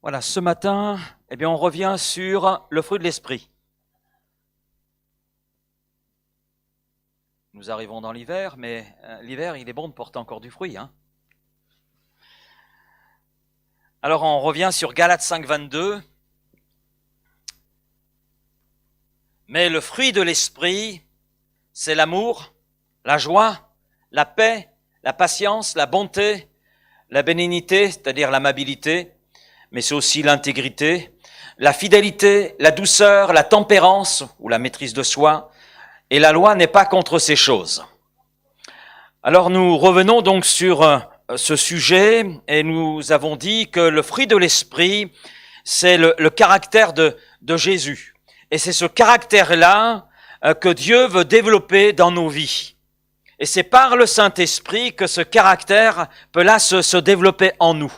Voilà, ce matin, on revient sur le fruit de l'esprit. Nous arrivons dans l'hiver, mais l'hiver, il est bon de porter encore du fruit. Alors, on revient sur Galates 5, 22. Mais le fruit de l'esprit, c'est l'amour, la joie, la paix, la patience, la bonté, la bénignité, c'est-à-dire l'amabilité, mais c'est aussi l'intégrité, la fidélité, la douceur, la tempérance ou la maîtrise de soi, et la loi n'est pas contre ces choses. Alors nous revenons donc sur ce sujet et nous avons dit que le fruit de l'esprit, c'est le caractère de Jésus. Et c'est ce caractère-là que Dieu veut développer dans nos vies. Et c'est par le Saint-Esprit que ce caractère peut là se développer en nous.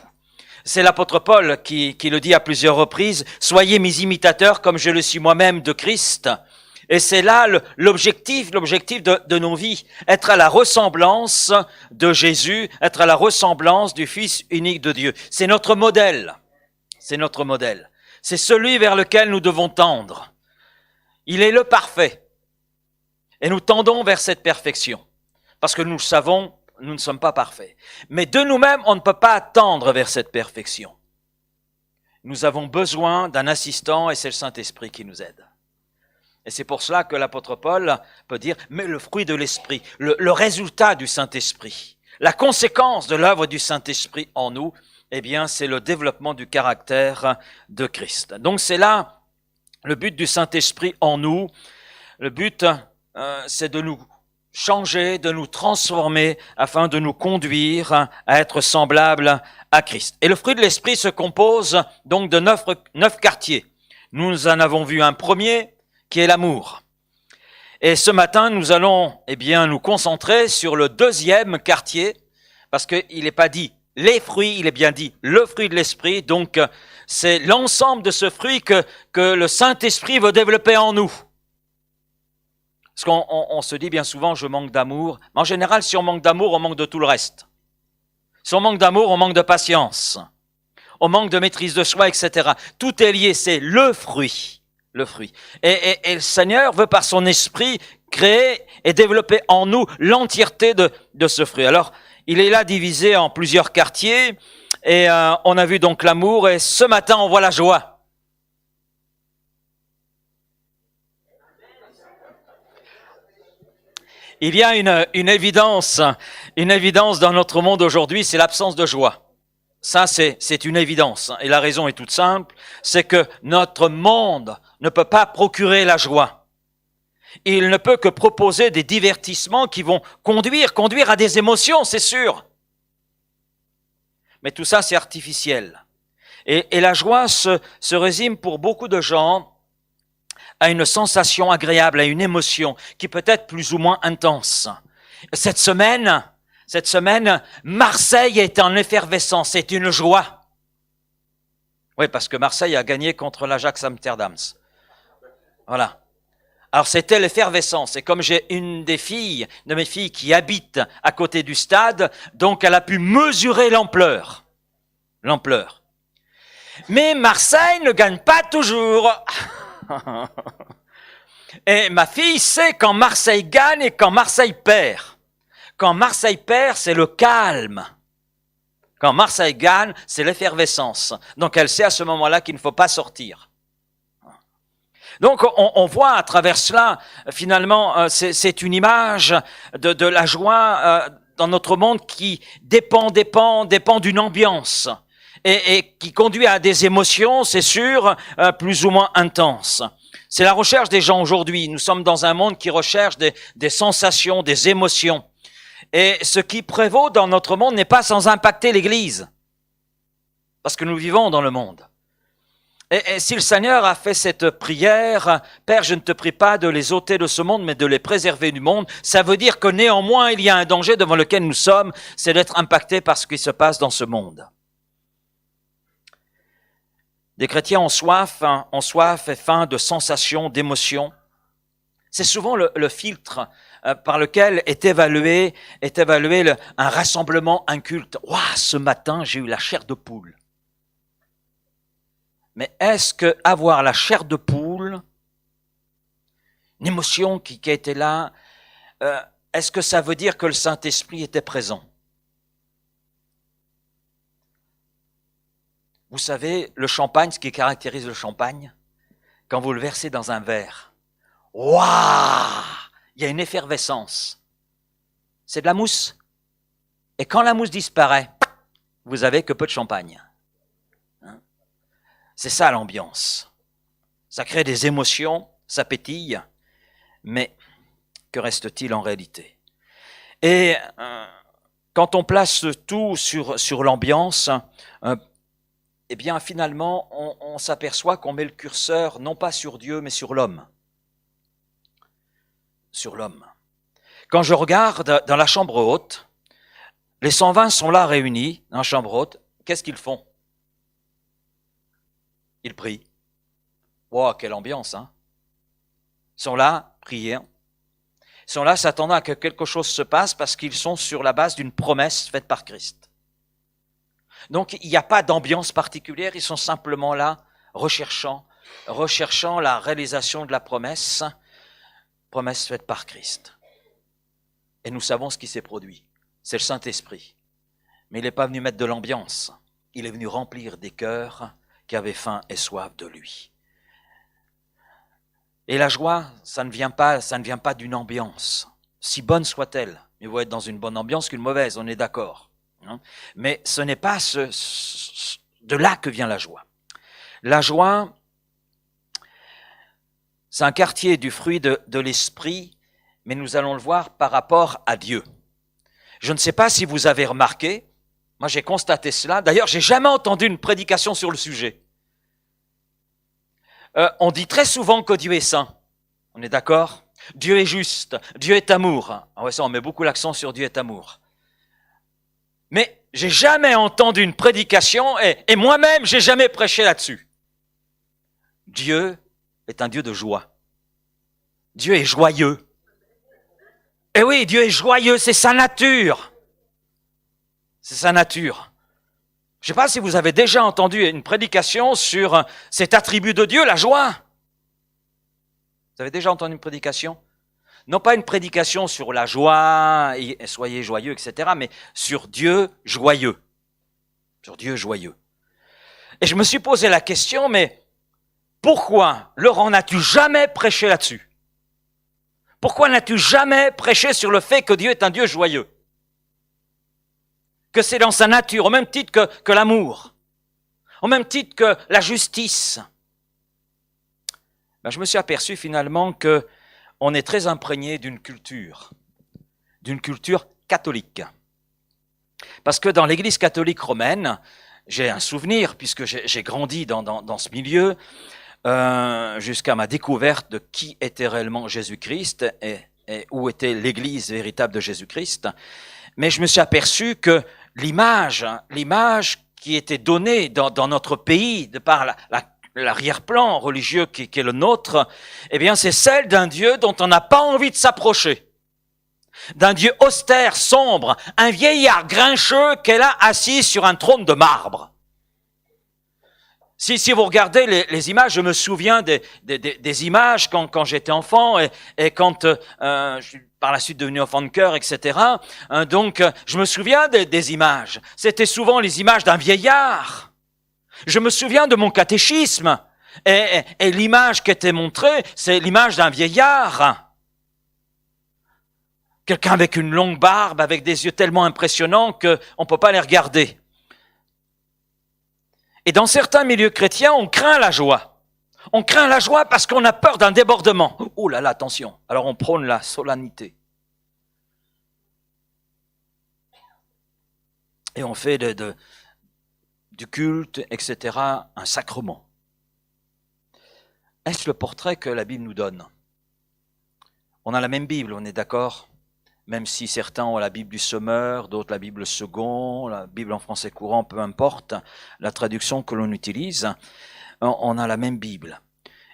C'est l'apôtre Paul qui le dit à plusieurs reprises, « Soyez mes imitateurs comme je le suis moi-même de Christ ». Et c'est là l'objectif de nos vies, être à la ressemblance de Jésus, être à la ressemblance du Fils unique de Dieu. C'est notre modèle. C'est notre modèle. C'est celui vers lequel nous devons tendre. Il est le parfait. Et nous tendons vers cette perfection. Parce que nous le savons, nous ne sommes pas parfaits. Mais de nous-mêmes, on ne peut pas tendre vers cette perfection. Nous avons besoin d'un assistant et c'est le Saint-Esprit qui nous aide. Et c'est pour cela que l'apôtre Paul peut dire, mais le fruit de l'Esprit, le résultat du Saint-Esprit, la conséquence de l'œuvre du Saint-Esprit en nous, c'est le développement du caractère de Christ. Donc c'est là le but du Saint-Esprit en nous. Le but, c'est de nous changer, de nous transformer afin de nous conduire à être semblables à Christ. Et le fruit de l'Esprit se compose donc de neuf quartiers. Nous en avons vu un premier, qui est l'amour. Et ce matin, nous allons nous concentrer sur le deuxième quartier, parce qu'il n'est pas dit les fruits, il est bien dit le fruit de l'esprit. Donc, c'est l'ensemble de ce fruit que le Saint-Esprit veut développer en nous. Parce qu'on se dit bien souvent, je manque d'amour. Mais en général, si on manque d'amour, on manque de tout le reste. Si on manque d'amour, on manque de patience. On manque de maîtrise de soi, etc. Tout est lié, c'est le fruit. Le fruit. Et le Seigneur veut par son esprit créer et développer en nous l'entièreté de ce fruit. Alors, il est là divisé en plusieurs quartiers et on a vu donc l'amour et ce matin on voit la joie. Il y a une évidence dans notre monde aujourd'hui, c'est l'absence de joie. Ça, c'est une évidence. Et la raison est toute simple, c'est que notre monde ne peut pas procurer la joie. Il ne peut que proposer des divertissements qui vont conduire à des émotions, c'est sûr. Mais tout ça, c'est artificiel. Et la joie se résume pour beaucoup de gens à une sensation agréable, à une émotion qui peut être plus ou moins intense. Cette semaine, Marseille est en effervescence, c'est une joie. Oui, parce que Marseille a gagné contre l'Ajax Amsterdam. Voilà. Alors c'était l'effervescence. Et comme j'ai une de mes filles qui habite à côté du stade, donc elle a pu mesurer l'ampleur. Mais Marseille ne gagne pas toujours. Et ma fille sait quand Marseille gagne et quand Marseille perd. Quand Marseille perd, c'est le calme. Quand Marseille gagne, c'est l'effervescence. Donc elle sait à ce moment-là qu'il ne faut pas sortir. Donc on voit à travers cela, finalement, c'est une image de la joie dans notre monde qui dépend d'une ambiance et qui conduit à des émotions, c'est sûr, plus ou moins intenses. C'est la recherche des gens aujourd'hui. Nous sommes dans un monde qui recherche des sensations, des émotions. Et ce qui prévaut dans notre monde n'est pas sans impacter l'Église. Parce que nous vivons dans le monde. Et si le Seigneur a fait cette prière, « Père, je ne te prie pas de les ôter de ce monde, mais de les préserver du monde », ça veut dire que néanmoins, il y a un danger devant lequel nous sommes, c'est d'être impacté par ce qui se passe dans ce monde. Des chrétiens ont soif et faim de sensations, d'émotions. C'est souvent le filtre par lequel est évalué un rassemblement, un culte. Ouah, ce matin, j'ai eu la chair de poule. Mais est-ce que avoir la chair de poule, une émotion qui a été là, est-ce que ça veut dire que le Saint-Esprit était présent? Vous savez, le champagne, ce qui caractérise le champagne, quand vous le versez dans un verre, waouh, il y a une effervescence. C'est de la mousse. Et quand la mousse disparaît, vous avez que peu de champagne. Hein? C'est ça l'ambiance. Ça crée des émotions, ça pétille, mais que reste-t-il en réalité? Et quand on place tout sur l'ambiance, eh bien finalement on s'aperçoit qu'on met le curseur non pas sur Dieu mais sur l'homme. Sur l'homme. Quand je regarde dans la chambre haute, les 120 sont là réunis dans la chambre haute, qu'est-ce qu'ils font? Ils prient. Wow, quelle ambiance, hein? Ils sont là, prier. Ils sont là s'attendant à que quelque chose se passe parce qu'ils sont sur la base d'une promesse faite par Christ. Donc il n'y a pas d'ambiance particulière, ils sont simplement là, recherchant la réalisation de la promesse faite par Christ. Et nous savons ce qui s'est produit, c'est le Saint-Esprit. Mais il n'est pas venu mettre de l'ambiance, il est venu remplir des cœurs qui avaient faim et soif de lui. Et la joie, ça ne vient pas d'une ambiance, si bonne soit-elle. Mieux vaut être dans une bonne ambiance qu'une mauvaise, on est d'accord. Mais ce n'est pas de là que vient la joie. La joie, c'est un quartier du fruit de l'esprit, mais nous allons le voir par rapport à Dieu. Je ne sais pas si vous avez remarqué, moi j'ai constaté cela, d'ailleurs j'ai jamais entendu une prédication sur le sujet. On dit très souvent que Dieu est saint, on est d'accord? Dieu est juste, Dieu est amour. Ah ouais, ça, on met beaucoup l'accent sur Dieu est amour. Mais j'ai jamais entendu une prédication et moi-même j'ai jamais prêché là-dessus. Dieu est un Dieu de joie. Dieu est joyeux. Et oui, Dieu est joyeux, c'est sa nature. C'est sa nature. Je ne sais pas si vous avez déjà entendu une prédication sur cet attribut de Dieu, la joie. Vous avez déjà entendu une prédication? Non pas une prédication sur la joie, et soyez joyeux, etc., mais sur Dieu joyeux. Sur Dieu joyeux. Et je me suis posé la question, mais pourquoi, Laurent, n'as-tu jamais prêché là-dessus? Pourquoi n'as-tu jamais prêché sur le fait que Dieu est un Dieu joyeux? Que c'est dans sa nature, au même titre que l'amour, au même titre que la justice. Ben, je me suis aperçu finalement que on est très imprégné d'une culture catholique. Parce que dans l'Église catholique romaine, j'ai un souvenir, puisque j'ai grandi dans ce milieu, jusqu'à ma découverte de qui était réellement Jésus-Christ et où était l'Église véritable de Jésus-Christ. Mais je me suis aperçu que l'image qui était donnée dans notre pays, de par l'arrière-plan religieux qui est le nôtre, eh bien, c'est celle d'un Dieu dont on n'a pas envie de s'approcher. D'un Dieu austère, sombre, un vieillard grincheux qui est là assis sur un trône de marbre. Si vous regardez les images, je me souviens des images quand j'étais enfant et quand je suis par la suite devenu enfant de cœur, etc. Donc, je me souviens des images. C'était souvent les images d'un vieillard. Je me souviens de mon catéchisme et l'image qui était montrée, c'est l'image d'un vieillard. Quelqu'un avec une longue barbe, avec des yeux tellement impressionnants qu'on ne peut pas les regarder. Et dans certains milieux chrétiens, on craint la joie. On craint la joie parce qu'on a peur d'un débordement. Oh là là, attention. Alors on prône la solennité. Et on fait du culte, etc., un sacrement. Est-ce le portrait que la Bible nous donne? On a la même Bible, on est d'accord? Même si certains ont la Bible du Semeur, d'autres la Bible Second, la Bible en français courant, peu importe la traduction que l'on utilise, on a la même Bible.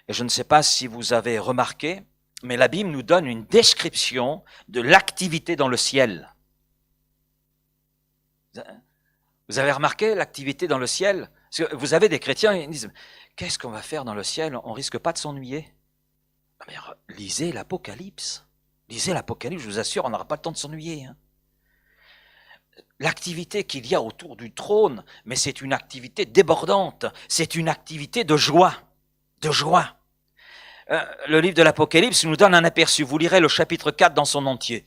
Et je ne sais pas si vous avez remarqué, mais la Bible nous donne une description de l'activité dans le ciel. Vous avez remarqué l'activité dans le ciel? Parce que vous avez des chrétiens, ils disent, qu'est-ce qu'on va faire dans le ciel? On risque pas de s'ennuyer. Ah, mais lisez l'Apocalypse. Lisez l'Apocalypse, je vous assure, on n'aura pas le temps de s'ennuyer. Hein. L'activité qu'il y a autour du trône, mais c'est une activité débordante. C'est une activité de joie. De joie. Le livre de l'Apocalypse nous donne un aperçu. Vous lirez le chapitre 4 dans son entier.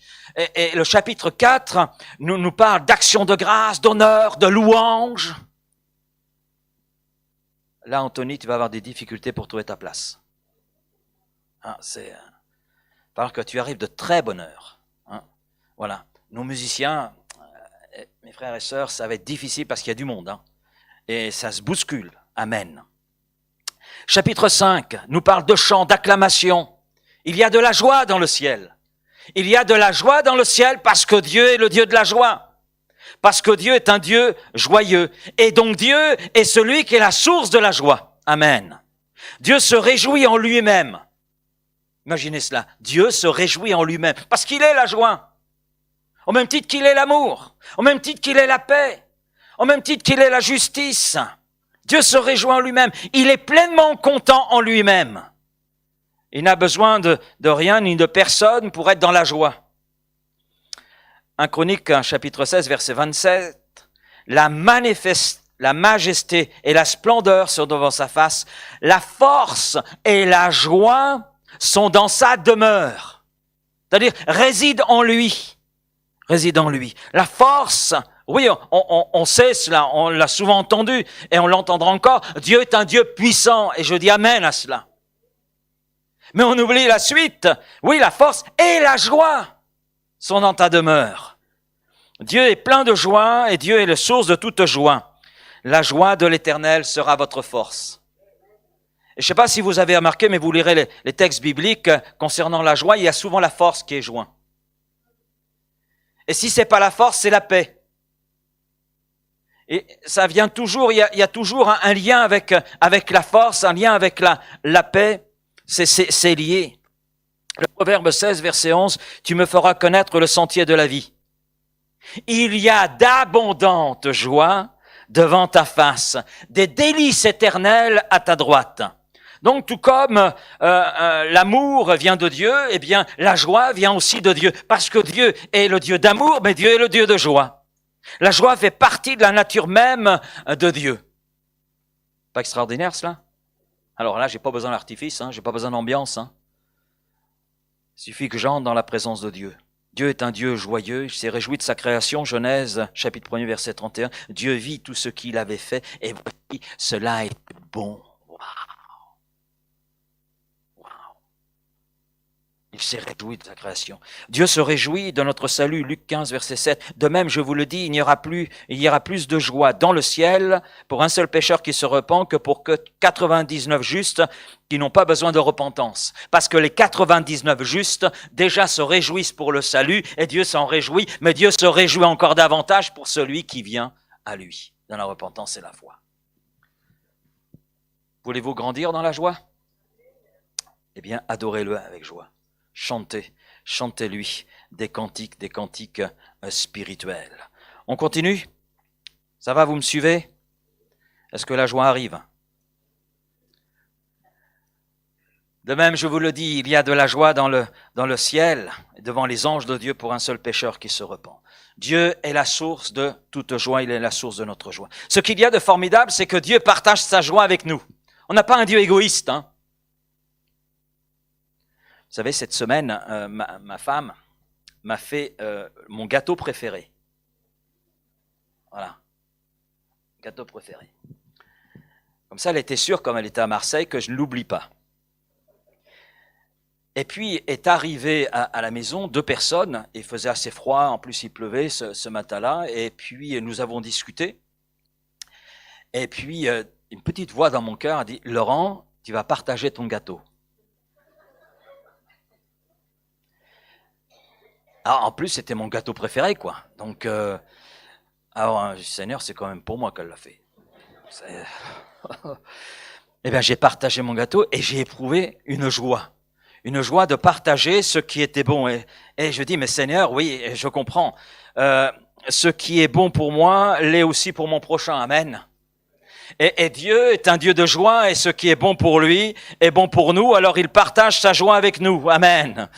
Et le chapitre 4 nous parle d'action de grâce, d'honneur, de louange. Là, Anthony, tu vas avoir des difficultés pour trouver ta place. Hein, c'est parce que tu arrives de très bonne heure. Hein, voilà. Nos musiciens, mes frères et sœurs, ça va être difficile parce qu'il y a du monde. Hein, et ça se bouscule. Amen. Chapitre 5 nous parle de chants, d'acclamations. Il y a de la joie dans le ciel. Il y a de la joie dans le ciel parce que Dieu est le Dieu de la joie. Parce que Dieu est un Dieu joyeux. Et donc Dieu est celui qui est la source de la joie. Amen. Dieu se réjouit en lui-même. Imaginez cela. Dieu se réjouit en lui-même. Parce qu'il est la joie. Au même titre qu'il est l'amour. Au même titre qu'il est la paix. Au même titre qu'il est la justice. Dieu se réjouit en lui-même. Il est pleinement content en lui-même. Il n'a besoin de rien ni de personne pour être dans la joie. 1 Chronique, chapitre 16, verset 27. La majesté et la splendeur sont devant sa face. La force et la joie sont dans sa demeure. C'est-à-dire, réside en lui. Réside en lui. La force, oui, on sait cela, on l'a souvent entendu et on l'entendra encore. Dieu est un Dieu puissant et je dis amen à cela. Mais on oublie la suite. Oui, la force et la joie sont dans ta demeure. Dieu est plein de joie et Dieu est la source de toute joie. La joie de l'Éternel sera votre force. Et je ne sais pas si vous avez remarqué, mais vous lirez les textes bibliques concernant la joie, il y a souvent la force qui est jointe. Et si c'est pas la force, c'est la paix. Et ça vient toujours, il y a toujours un lien avec la force, un lien avec la paix. C'est lié. Le Proverbe 16, verset 11, tu me feras connaître le sentier de la vie. Il y a d'abondantes joies devant ta face, des délices éternelles à ta droite. Donc, tout comme l'amour vient de Dieu, eh bien, la joie vient aussi de Dieu. Parce que Dieu est le Dieu d'amour, mais Dieu est le Dieu de joie. La joie fait partie de la nature même de Dieu. Pas extraordinaire, cela? Alors là, j'ai pas besoin d'artifice, j'ai pas besoin d'ambiance. Il suffit que j'entre dans la présence de Dieu. Dieu est un Dieu joyeux, il s'est réjoui de sa création, Genèse, chapitre 1er, verset 31. Dieu vit tout ce qu'il avait fait, et voici, cela est bon. Il s'est réjoui de sa création. Dieu se réjouit de notre salut, Luc 15, verset 7. De même, je vous le dis, il y aura plus de joie dans le ciel pour un seul pécheur qui se repent que pour 99 justes qui n'ont pas besoin de repentance. Parce que les 99 justes déjà se réjouissent pour le salut et Dieu s'en réjouit, mais Dieu se réjouit encore davantage pour celui qui vient à lui, dans la repentance et la foi. Voulez-vous grandir dans la joie? Eh bien, adorez-le avec joie. Chantez-lui des cantiques spirituels. On continue? Ça va, vous me suivez? Est-ce que la joie arrive? De même, je vous le dis, il y a de la joie dans le ciel, devant les anges de Dieu pour un seul pécheur qui se repent. Dieu est la source de toute joie, il est la source de notre joie. Ce qu'il y a de formidable, c'est que Dieu partage sa joie avec nous. On n'a pas un Dieu égoïste, Vous savez, cette semaine, ma femme m'a fait mon gâteau préféré. Voilà. Gâteau préféré. Comme ça, elle était sûre, comme elle était à Marseille, que je ne l'oublie pas. Et puis, est arrivé à la maison 2 personnes. Il faisait assez froid, en plus il pleuvait ce matin-là. Et puis, nous avons discuté. Et puis, une petite voix dans mon cœur a dit, « Laurent, tu vas partager ton gâteau. » Ah, en plus, c'était mon gâteau préféré, quoi. Donc, alors, Seigneur, c'est quand même pour moi qu'elle l'a fait. Eh bien, j'ai partagé mon gâteau et j'ai éprouvé une joie de partager ce qui était bon. Et je dis, mais Seigneur, oui, je comprends. Ce qui est bon pour moi l'est aussi pour mon prochain. Amen. Et Dieu est un Dieu de joie, et ce qui est bon pour lui est bon pour nous, alors il partage sa joie avec nous. Amen.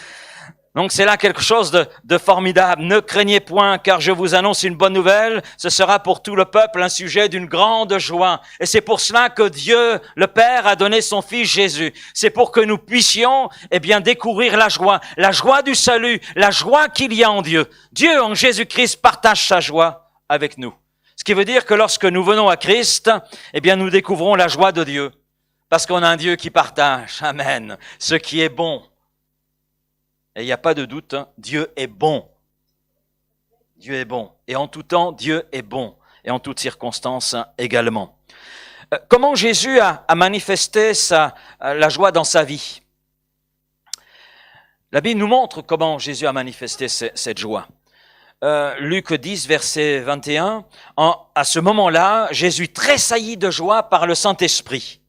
Donc c'est là quelque chose de formidable. Ne craignez point, car je vous annonce une bonne nouvelle. Ce sera pour tout le peuple un sujet d'une grande joie. Et c'est pour cela que Dieu, le Père, a donné son Fils Jésus. C'est pour que nous puissions, découvrir la joie du salut, la joie qu'il y a en Dieu. Dieu, en Jésus-Christ, partage sa joie avec nous. Ce qui veut dire que lorsque nous venons à Christ, nous découvrons la joie de Dieu. Parce qu'on a un Dieu qui partage, amen, ce qui est bon. Et il n'y a pas de doute, Dieu est bon. Dieu est bon. Et en tout temps, Dieu est bon. Et en toutes circonstances également. Comment Jésus a manifesté la joie dans sa vie? La Bible nous montre comment Jésus a manifesté cette joie. Luc 10, verset 21, à ce moment-là, Jésus tressaillit de joie par le Saint-Esprit.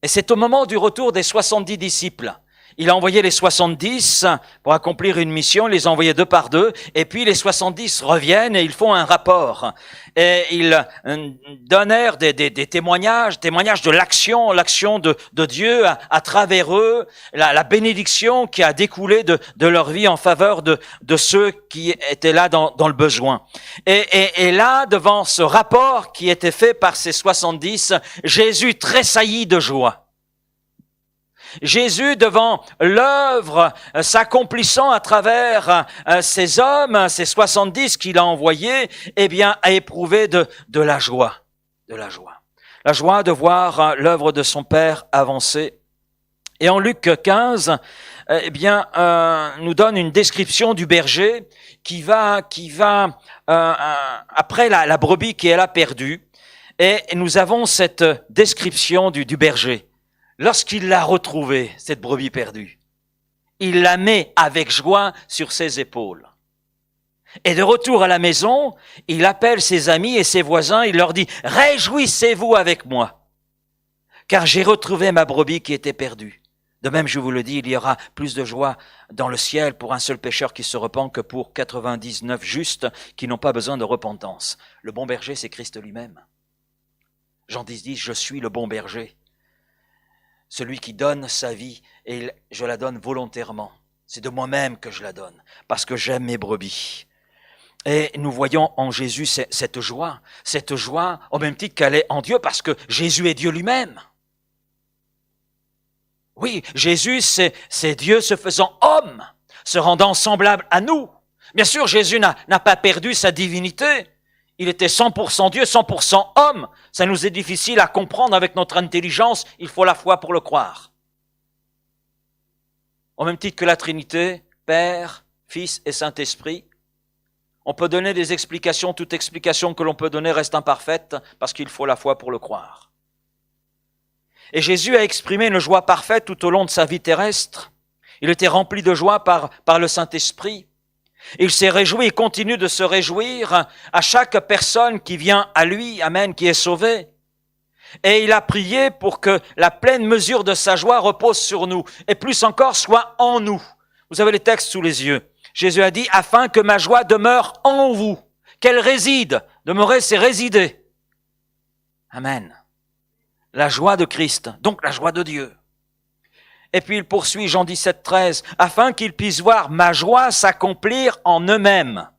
Et c'est au moment du retour des 70 disciples. Il a envoyé les 70 pour accomplir une mission, il les a envoyés 2 par 2, et puis les 70 reviennent et ils font un rapport. Et ils donnèrent des témoignages de l'action de Dieu à travers eux, la bénédiction qui a découlé de leur vie en faveur de ceux qui étaient là dans le besoin. Et là, devant ce rapport qui était fait par ces 70, Jésus tressaillit de joie. Jésus, devant l'œuvre s'accomplissant à travers ces hommes, ces 70 qu'il a envoyés, a éprouvé de la joie. De la joie. La joie de voir l'œuvre de son Père avancer. Et en Luc 15, nous donne une description du berger qui va après la brebis qui est là perdue. Et nous avons cette description du berger. Lorsqu'il l'a retrouvée, cette brebis perdue, il la met avec joie sur ses épaules. Et de retour à la maison, il appelle ses amis et ses voisins, il leur dit « Réjouissez-vous avec moi, car j'ai retrouvé ma brebis qui était perdue. » De même, je vous le dis, il y aura plus de joie dans le ciel pour un seul pécheur qui se repent que pour 99 justes qui n'ont pas besoin de repentance. Le bon berger, c'est Christ lui-même. Jean 10 dit « Je suis le bon berger. » Celui qui donne sa vie, et je la donne volontairement. C'est de moi-même que je la donne, parce que j'aime mes brebis. Et nous voyons en Jésus cette joie au même titre qu'elle est en Dieu, parce que Jésus est Dieu lui-même. Oui, Jésus, c'est Dieu se faisant homme, se rendant semblable à nous. Bien sûr, Jésus n'a pas perdu sa divinité. Il était 100% Dieu, 100% homme. Ça nous est difficile à comprendre avec notre intelligence. Il faut la foi pour le croire. Au même titre que la Trinité, Père, Fils et Saint-Esprit, on peut donner des explications. Toute explication que l'on peut donner reste imparfaite parce qu'il faut la foi pour le croire. Et Jésus a exprimé une joie parfaite tout au long de sa vie terrestre. Il était rempli de joie par le Saint-Esprit. Il s'est réjoui, il continue de se réjouir à chaque personne qui vient à lui, amen, qui est sauvée. Et il a prié pour que la pleine mesure de sa joie repose sur nous, et plus encore soit en nous. Vous avez les textes sous les yeux. Jésus a dit, afin que ma joie demeure en vous, qu'elle réside. Demeurer, c'est résider. Amen. La joie de Christ, donc la joie de Dieu. Et puis il poursuit Jean 17, 13, afin qu'ils puissent voir ma joie s'accomplir en eux-mêmes.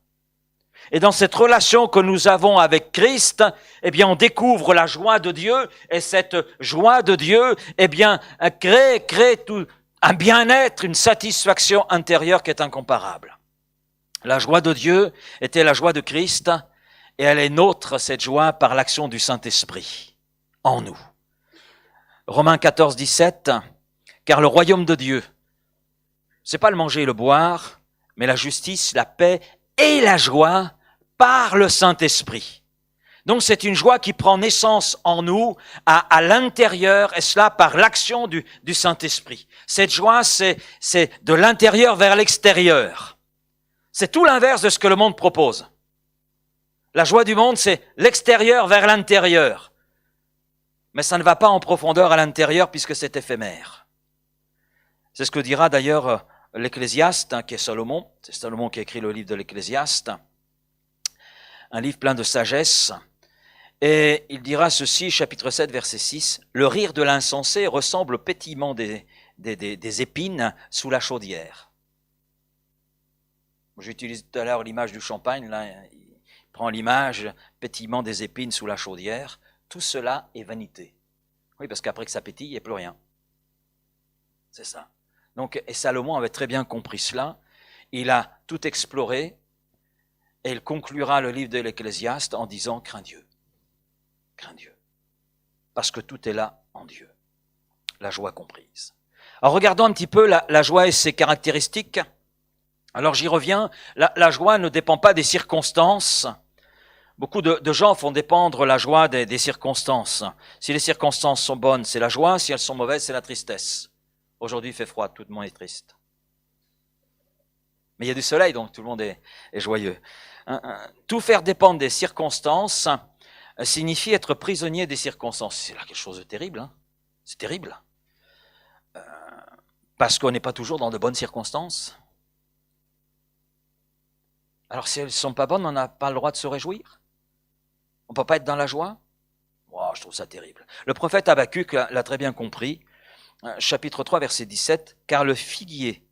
Et dans cette relation que nous avons avec Christ, on découvre la joie de Dieu, et cette joie de Dieu, crée tout un bien-être, une satisfaction intérieure qui est incomparable. La joie de Dieu était la joie de Christ, et elle est nôtre, cette joie, par l'action du Saint-Esprit, en nous. Romains 14, 17, car le royaume de Dieu, c'est pas le manger et le boire, mais la justice, la paix et la joie par le Saint-Esprit. Donc c'est une joie qui prend naissance en nous, à l'intérieur, et cela par l'action du Saint-Esprit. Cette joie, c'est de l'intérieur vers l'extérieur. C'est tout l'inverse de ce que le monde propose. La joie du monde, c'est l'extérieur vers l'intérieur. Mais ça ne va pas en profondeur à l'intérieur puisque c'est éphémère. C'est ce que dira d'ailleurs l'Ecclésiaste, qui est Salomon. C'est Salomon qui a écrit le livre de l'Ecclésiaste. Un livre plein de sagesse. Et il dira ceci, chapitre 7, verset 6, « Le rire de l'insensé ressemble au pétillement des épines sous la chaudière. » J'ai utilisé tout à l'heure l'image du champagne, là, il prend l'image, pétillement des épines sous la chaudière. Tout cela est vanité. Oui, parce qu'après que ça pétille, il n'y a plus rien. C'est ça. Donc, et Salomon avait très bien compris cela. Il a tout exploré et il conclura le livre de l'Ecclésiaste en disant « Crains Dieu. Crains Dieu. » Parce que tout est là en Dieu. La joie comprise. Alors, regardons un petit peu la joie et ses caractéristiques. Alors, j'y reviens. La joie ne dépend pas des circonstances. Beaucoup de gens font dépendre la joie des circonstances. Si les circonstances sont bonnes, c'est la joie. Si elles sont mauvaises, c'est la tristesse. Aujourd'hui, il fait froid, tout le monde est triste. Mais il y a du soleil, donc tout le monde est joyeux. Tout faire dépendre des circonstances signifie être prisonnier des circonstances. C'est là quelque chose de terrible. Hein. C'est terrible. Parce qu'on n'est pas toujours dans de bonnes circonstances. Alors si elles ne sont pas bonnes, on n'a pas le droit de se réjouir. On ne peut pas être dans la joie. Wow, je trouve ça terrible. Le prophète Habakkuk l'a très bien compris. Chapitre 3, verset 17. « Car le figuier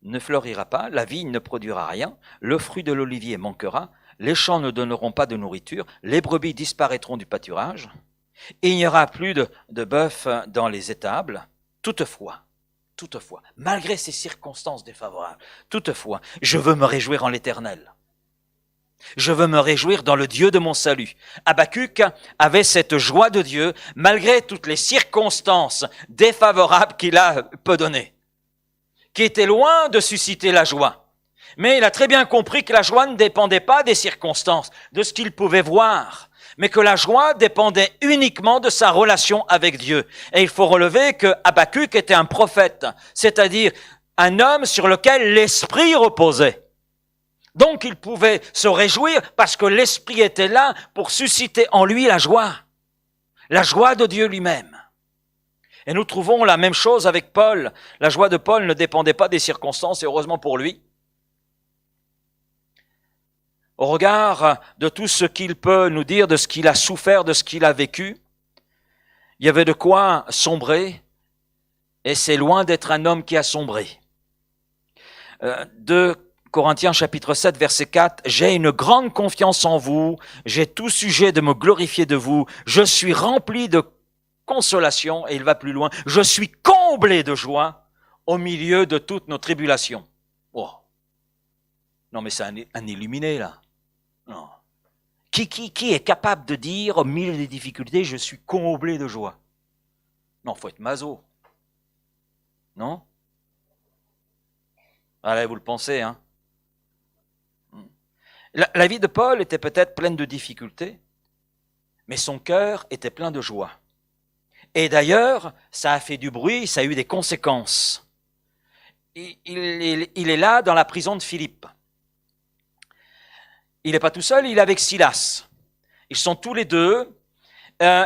ne fleurira pas, la vigne ne produira rien, le fruit de l'olivier manquera, les champs ne donneront pas de nourriture, les brebis disparaîtront du pâturage, et il n'y aura plus de bœuf dans les étables. Toutefois, malgré ces circonstances défavorables, toutefois, je veux me réjouir en l'Éternel. Je veux me réjouir dans le Dieu de mon salut. » Habakkuk avait cette joie de Dieu malgré toutes les circonstances défavorables qu'il peut donner, qui étaient loin de susciter la joie. Mais il a très bien compris que la joie ne dépendait pas des circonstances, de ce qu'il pouvait voir, mais que la joie dépendait uniquement de sa relation avec Dieu. Et il faut relever que Habakkuk était un prophète, c'est-à-dire un homme sur lequel l'esprit reposait. Donc il pouvait se réjouir parce que l'Esprit était là pour susciter en lui la joie de Dieu lui-même. Et nous trouvons la même chose avec Paul. La joie de Paul ne dépendait pas des circonstances, et heureusement pour lui. Au regard de tout ce qu'il peut nous dire, de ce qu'il a souffert, de ce qu'il a vécu, il y avait de quoi sombrer, et c'est loin d'être un homme qui a sombré. 2 Corinthiens chapitre 7 verset 4, « J'ai une grande confiance en vous, j'ai tout sujet de me glorifier de vous, je suis rempli de consolation, et il va plus loin, je suis comblé de joie au milieu de toutes nos tribulations. » Oh. Non mais c'est un illuminé là. Non. Qui est capable de dire au milieu des difficultés, je suis comblé de joie? Non, faut être maso. Non? Allez, vous le pensez, hein? La vie de Paul était peut-être pleine de difficultés, mais son cœur était plein de joie. Et d'ailleurs, ça a fait du bruit, ça a eu des conséquences. Il est là dans la prison de Philippe. Il n'est pas tout seul, il est avec Silas. Ils sont tous les deux,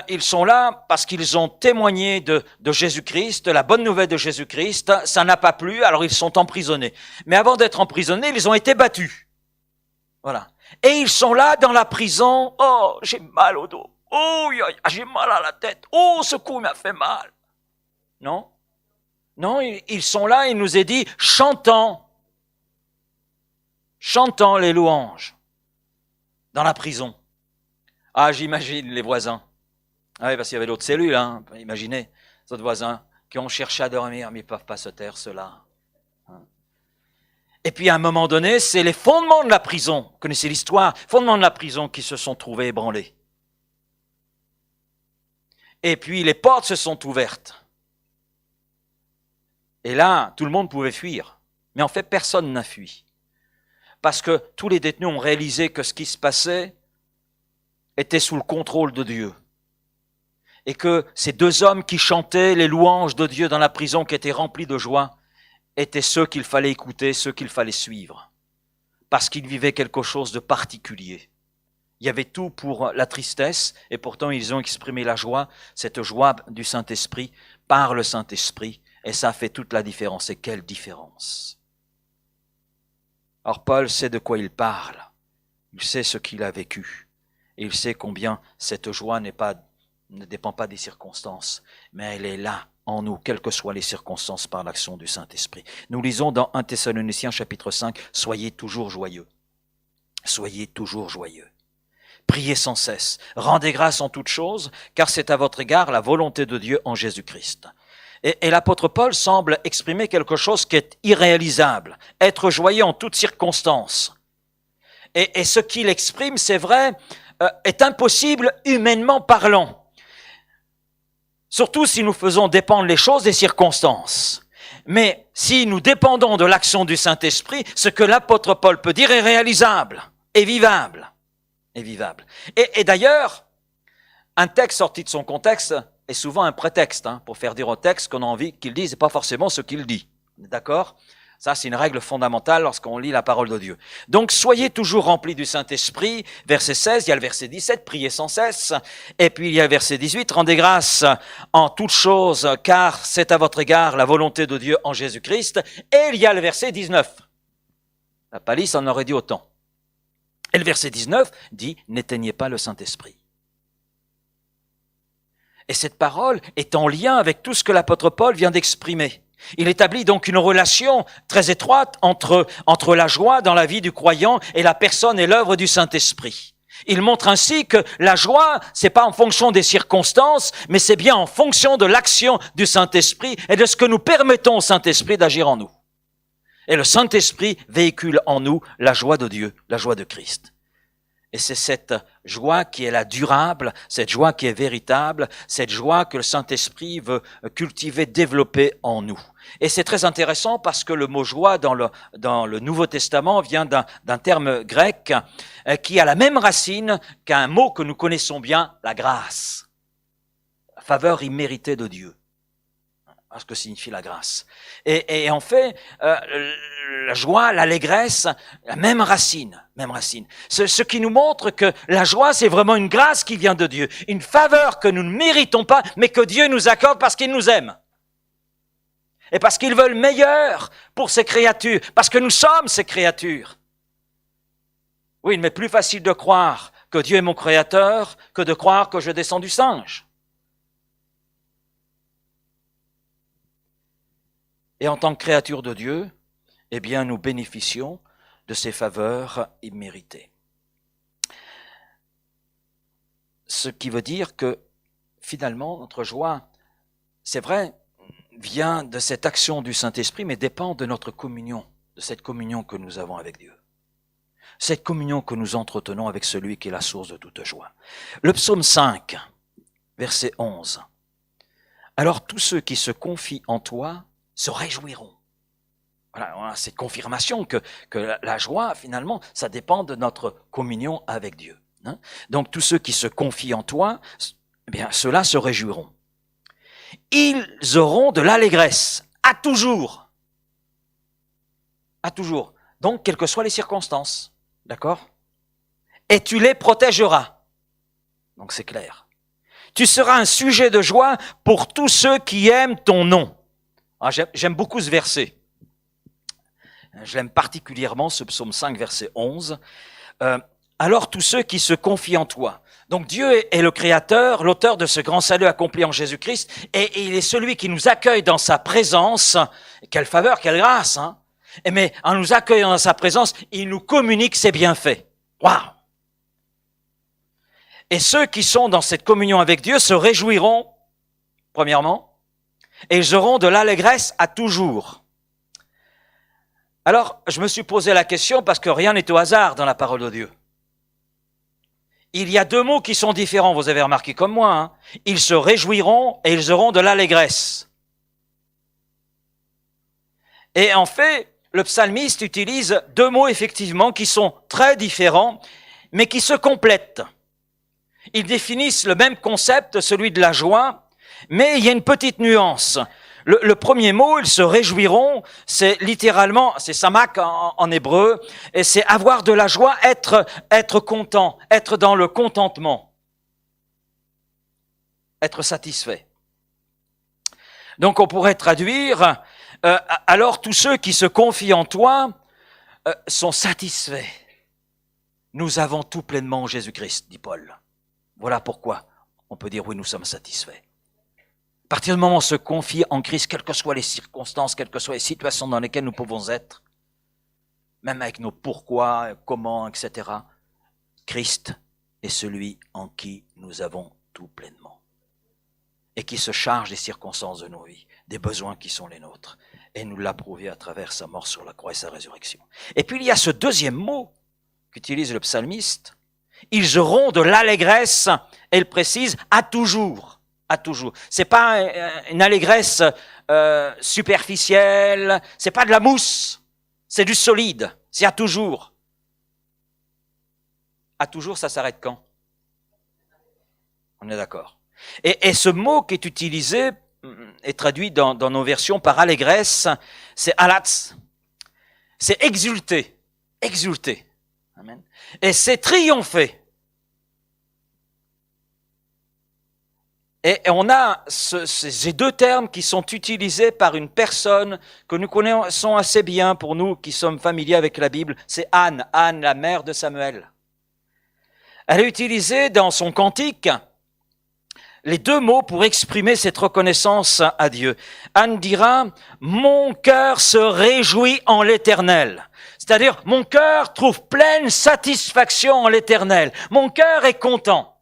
ils sont là parce qu'ils ont témoigné de Jésus-Christ, de la bonne nouvelle de Jésus-Christ. Ça n'a pas plu, alors ils sont emprisonnés. Mais avant d'être emprisonnés, ils ont été battus. Voilà. Et ils sont là dans la prison. Oh, j'ai mal au dos. Oh, j'ai mal à la tête. Oh, ce coup m'a fait mal. Non? Non, ils sont là, il nous est dit, chantant les louanges dans la prison. Ah, j'imagine les voisins. Ah oui, parce qu'il y avait d'autres cellules, hein. Imaginez, les autres voisins qui ont cherché à dormir, mais ils ne peuvent pas se taire, ceux-là. Et puis à un moment donné, c'est les fondements de la prison, vous connaissez l'histoire, fondements de la prison qui se sont trouvés ébranlés. Et puis les portes se sont ouvertes. Et là, tout le monde pouvait fuir. Mais en fait, personne n'a fui. Parce que tous les détenus ont réalisé que ce qui se passait était sous le contrôle de Dieu. Et que ces deux hommes qui chantaient les louanges de Dieu dans la prison, qui étaient remplis de joie, étaient ceux qu'il fallait écouter, ceux qu'il fallait suivre. Parce qu'ils vivaient quelque chose de particulier. Il y avait tout pour la tristesse, et pourtant ils ont exprimé la joie, cette joie du Saint-Esprit, par le Saint-Esprit, et ça fait toute la différence. Et quelle différence! Alors Paul sait de quoi il parle, il sait ce qu'il a vécu, Et il sait combien cette joie ne dépend pas des circonstances, mais elle est là, en nous, quelles que soient les circonstances, par l'action du Saint-Esprit. Nous lisons dans 1 Thessaloniciens chapitre 5, « Soyez toujours joyeux. Soyez toujours joyeux. Priez sans cesse. Rendez grâce en toutes choses, car c'est à votre égard la volonté de Dieu en Jésus-Christ. » Et l'apôtre Paul semble exprimer quelque chose qui est irréalisable. Être joyeux en toutes circonstances. Et ce qu'il exprime, c'est vrai, est impossible humainement parlant. Surtout si nous faisons dépendre les choses des circonstances. Mais si nous dépendons de l'action du Saint-Esprit, ce que l'apôtre Paul peut dire est réalisable, est vivable. Est vivable. Et d'ailleurs, un texte sorti de son contexte est souvent un prétexte pour faire dire au texte qu'on a envie qu'il dise et pas forcément ce qu'il dit. D'accord ? Ça, c'est une règle fondamentale lorsqu'on lit la parole de Dieu. Donc, soyez toujours remplis du Saint-Esprit. Verset 16, il y a le verset 17, priez sans cesse. Et puis, il y a le verset 18, rendez grâce en toutes choses, car c'est à votre égard la volonté de Dieu en Jésus-Christ. Et il y a le verset 19. La palisse en aurait dit autant. Et le verset 19 dit, n'éteignez pas le Saint-Esprit. Et cette parole est en lien avec tout ce que l'apôtre Paul vient d'exprimer. Il établit donc une relation très étroite entre la joie dans la vie du croyant et la personne et l'œuvre du Saint-Esprit. Il montre ainsi que la joie, c'est pas en fonction des circonstances, mais c'est bien en fonction de l'action du Saint-Esprit et de ce que nous permettons au Saint-Esprit d'agir en nous. Et le Saint-Esprit véhicule en nous la joie de Dieu, la joie de Christ. Et c'est cette joie qui est la durable, cette joie qui est véritable, cette joie que le Saint-Esprit veut cultiver, développer en nous. Et c'est très intéressant parce que le mot joie dans le Nouveau Testament vient d'un terme grec qui a la même racine qu'un mot que nous connaissons bien, la grâce. La faveur imméritée de Dieu. Ce que signifie la grâce. Et en fait, la joie, l'allégresse, la même racine. Ce qui nous montre que la joie, c'est vraiment une grâce qui vient de Dieu, une faveur que nous ne méritons pas, mais que Dieu nous accorde parce qu'il nous aime. Et parce qu'il veut le meilleur pour ses créatures, parce que nous sommes ses créatures. Oui, mais plus facile de croire que Dieu est mon créateur que de croire que je descends du singe. Et en tant que créature de Dieu, eh bien, nous bénéficions de ces faveurs imméritées. Ce qui veut dire que, finalement, notre joie, c'est vrai, vient de cette action du Saint-Esprit, mais dépend de notre communion, de cette communion que nous avons avec Dieu. Cette communion que nous entretenons avec celui qui est la source de toute joie. Le psaume 5, verset 11. « Alors tous ceux qui se confient en toi se réjouiront. » Voilà, cette confirmation que la joie, finalement, ça dépend de notre communion avec Dieu. Donc, tous ceux qui se confient en toi, eh bien, ceux-là se réjouiront. Ils auront de l'allégresse, à toujours. À toujours. Donc, quelles que soient les circonstances. D'accord ? Et tu les protégeras. Donc, c'est clair. Tu seras un sujet de joie pour tous ceux qui aiment ton nom. Ah, j'aime beaucoup ce verset. Je l'aime particulièrement, ce psaume 5, verset 11. Alors tous ceux qui se confient en toi. Donc Dieu est le créateur, l'auteur de ce grand salut accompli en Jésus-Christ, et il est celui qui nous accueille dans sa présence. Quelle faveur, quelle grâce, hein. Mais en nous accueillant dans sa présence, il nous communique ses bienfaits. Waouh! Et ceux qui sont dans cette communion avec Dieu se réjouiront, premièrement, et ils auront de l'allégresse à toujours. Alors, je me suis posé la question parce que rien n'est au hasard dans la parole de Dieu. Il y a deux mots qui sont différents, vous avez remarqué comme moi. Hein. Ils se réjouiront et ils auront de l'allégresse. Et en fait, le psalmiste utilise deux mots effectivement qui sont très différents, mais qui se complètent. Ils définissent le même concept, celui de la joie, mais il y a une petite nuance. Le premier mot, ils se réjouiront, c'est littéralement, c'est samak en hébreu, et c'est avoir de la joie, être content, être dans le contentement, être satisfait. Donc on pourrait traduire, alors tous ceux qui se confient en toi sont satisfaits. Nous avons tout pleinement en Jésus-Christ, dit Paul. Voilà pourquoi on peut dire oui, nous sommes satisfaits. À partir du moment où on se confie en Christ, quelles que soient les circonstances, quelles que soient les situations dans lesquelles nous pouvons être, même avec nos pourquoi, comment, etc., Christ est celui en qui nous avons tout pleinement et qui se charge des circonstances de nos vies, des besoins qui sont les nôtres. Et nous l'a prouvé à travers sa mort sur la croix et sa résurrection. Et puis il y a ce deuxième mot qu'utilise le psalmiste. Ils auront de l'allégresse, et il précise, à toujours. À toujours. C'est pas une allégresse superficielle, c'est pas de la mousse, c'est du solide, c'est à toujours. À toujours, ça s'arrête quand? On est d'accord. Et ce mot qui est utilisé est traduit dans nos versions par allégresse, c'est alatz. C'est exulter, exulter. Amen. Et c'est triompher. Et on a ces deux termes qui sont utilisés par une personne que nous connaissons assez bien pour nous qui sommes familiers avec la Bible. C'est Anne, la mère de Samuel. Elle a utilisé dans son cantique les deux mots pour exprimer cette reconnaissance à Dieu. Anne dira « Mon cœur se réjouit en l'Éternel ». C'est-à-dire, mon cœur trouve pleine satisfaction en l'Éternel. Mon cœur est content.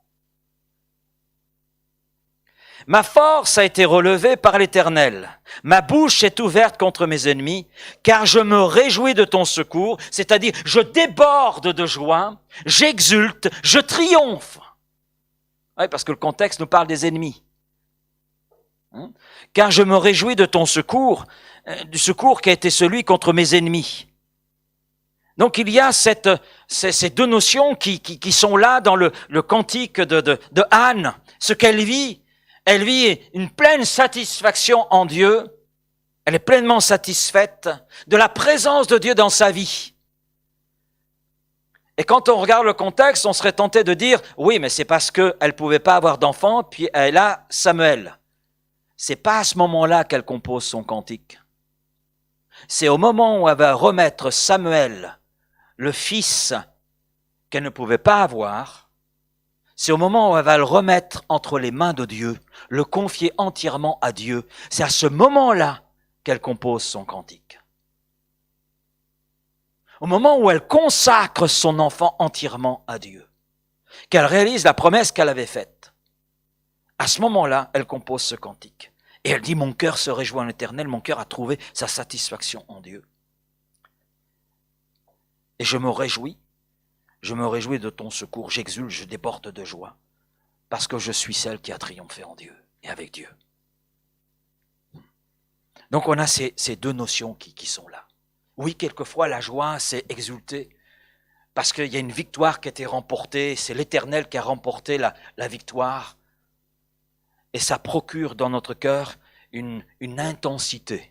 Ma force a été relevée par l'Éternel. Ma bouche est ouverte contre mes ennemis, car je me réjouis de ton secours, c'est-à-dire je déborde de joie, j'exulte, je triomphe. Oui, parce que le contexte nous parle des ennemis. Car je me réjouis de ton secours, du secours qui a été celui contre mes ennemis. Donc il y a ces deux notions qui sont là dans le cantique de Anne, ce qu'elle vit. Elle vit une pleine satisfaction en Dieu. Elle est pleinement satisfaite de la présence de Dieu dans sa vie. Et quand on regarde le contexte, on serait tenté de dire, oui, mais c'est parce qu'elle pouvait pas avoir d'enfant, puis elle a Samuel. C'est pas à ce moment-là qu'elle compose son cantique. C'est au moment où elle va remettre Samuel, le fils qu'elle ne pouvait pas avoir. C'est au moment où elle va le remettre entre les mains de Dieu, le confier entièrement à Dieu. C'est à ce moment-là qu'elle compose son cantique. Au moment où elle consacre son enfant entièrement à Dieu, qu'elle réalise la promesse qu'elle avait faite. À ce moment-là, elle compose ce cantique. Et elle dit, mon cœur se réjouit en l'Éternel, mon cœur a trouvé sa satisfaction en Dieu. Et je me réjouis de ton secours, j'exulte, je déborde de joie, parce que je suis celle qui a triomphé en Dieu et avec Dieu. Donc on a ces deux notions qui sont là. Oui, quelquefois la joie, c'est exulter, parce qu'il y a une victoire qui a été remportée, c'est l'Éternel qui a remporté la victoire, et ça procure dans notre cœur une intensité,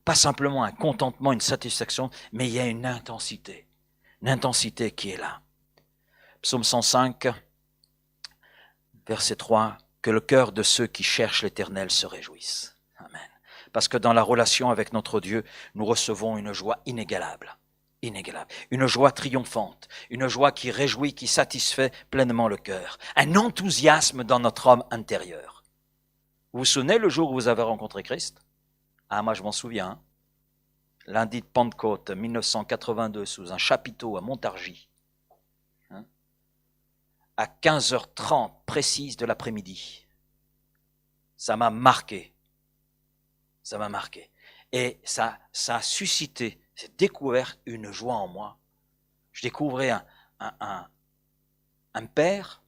pas simplement un contentement, une satisfaction, mais il y a une intensité qui est là. Psaume 105, verset 3, que le cœur de ceux qui cherchent l'Éternel se réjouisse. Amen. Parce que dans la relation avec notre Dieu, nous recevons une joie inégalable, une joie triomphante, une joie qui réjouit, qui satisfait pleinement le cœur, un enthousiasme dans notre homme intérieur. Vous vous souvenez le jour où vous avez rencontré Christ? Ah, moi je m'en souviens. Lundi de Pentecôte 1982, sous un chapiteau à Montargis. À 15h30 précise de l'après-midi. Ça m'a marqué. Et ça a suscité, c'est découvert une joie en moi. Je découvrais un Père,